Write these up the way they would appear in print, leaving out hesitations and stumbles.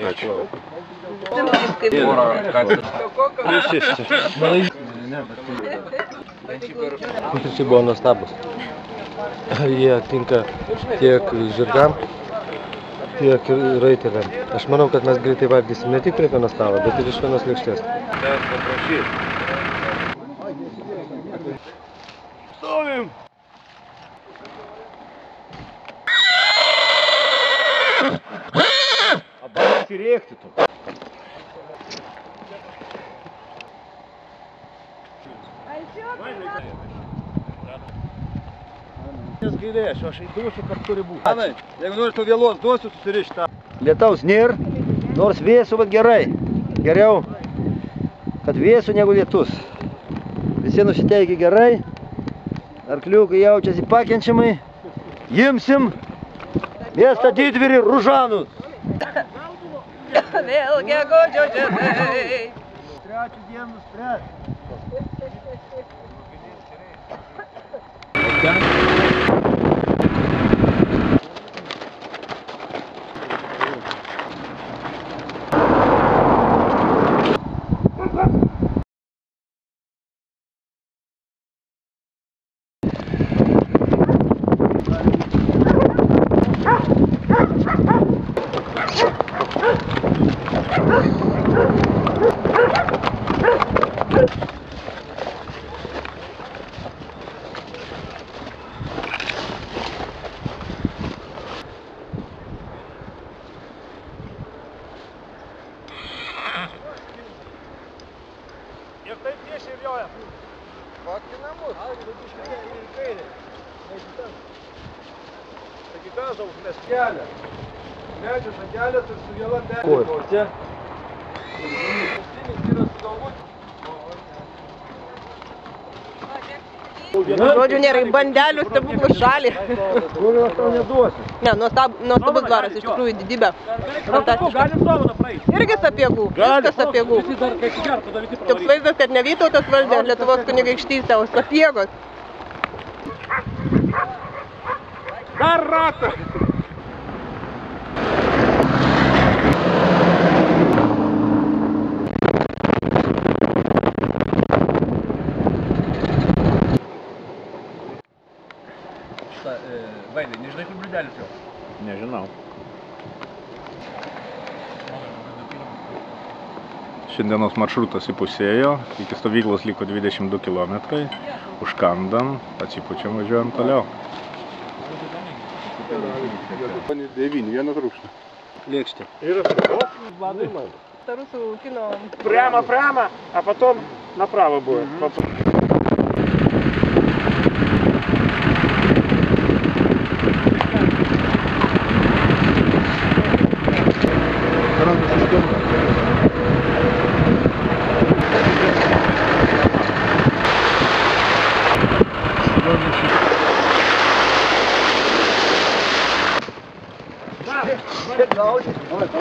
Ačiū. Pusryčiai buvo nuostabus. Jie tinka tiek žirgam, tiek raiteliam. Aš manau, kad mes greitai valgysim ne tik prie vieno stalo, bet ir iš vienos lėkštės. Stovim! Abas įrėkti tu. Nesgailėjai, aš įduosiu, kad turi būti. Anai, jeigu nori to vėlos duosiu, susirišti tą. Lietaus nėr, nors vėsų, bet gerai. Geriau, kad vėsų negu lietus. Visi nusiteikia gerai. Arkliukai jaučiasi pakenčiamai. Imsim miestą didvyrį Ružanus. Vėl gegužio žiedai. Trečią dieną spręs. Ir taip tiešiai ir joja. Fakti namus. Taigi gazą užmės kelią. Medžio šakelės ir su viela perėmė. Čia. Pastinis yra su galvut. Žodžiu, nėra į bandelių stebuklų šalį. Kur aš tau neduosiu? Ne, nuostabus dvaras, iš tikrųjų didybė. Fantastiška. Galim dovaną praeiti. Irgi sapiegų, viskas sapiegų. Toks vaizdas, kad ne Vytautas valdė Lietuvos kunigaikštystę, o sapiegos. Dar ratą. Vaidai, nežinai, kur bliūdelis jau? Nežinau. Šiandienos maršrutas įpusėjo, iki stovyklos liko 22 km, užkandam, atsipučiam, važiuojam toliau. 9, vienas rūkštas. Lėkštė. Ir Rusų kino... Прямо, а потом направо будет.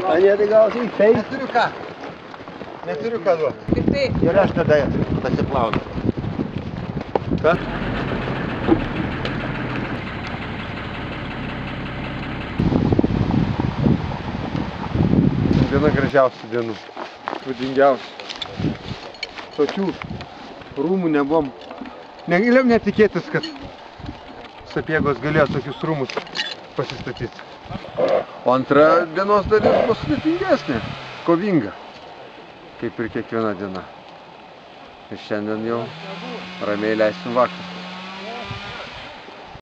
Anie tai gausi į feis. Neturiu ką duoti. Tik tai. Ir aš tada pasiplaunu. Ką? Viena gražiausių dienų. Būdingiausių. Tokių rūmų nebuvom. Negalėjom netikėtis, kad sapiegos galėjo tokius rūmus pasistatyti. O antra dienos dalis bus sudėtingesnė, kovinga, kaip ir kiekviena diena. Ir šiandien jau ramiai leisim vakarą.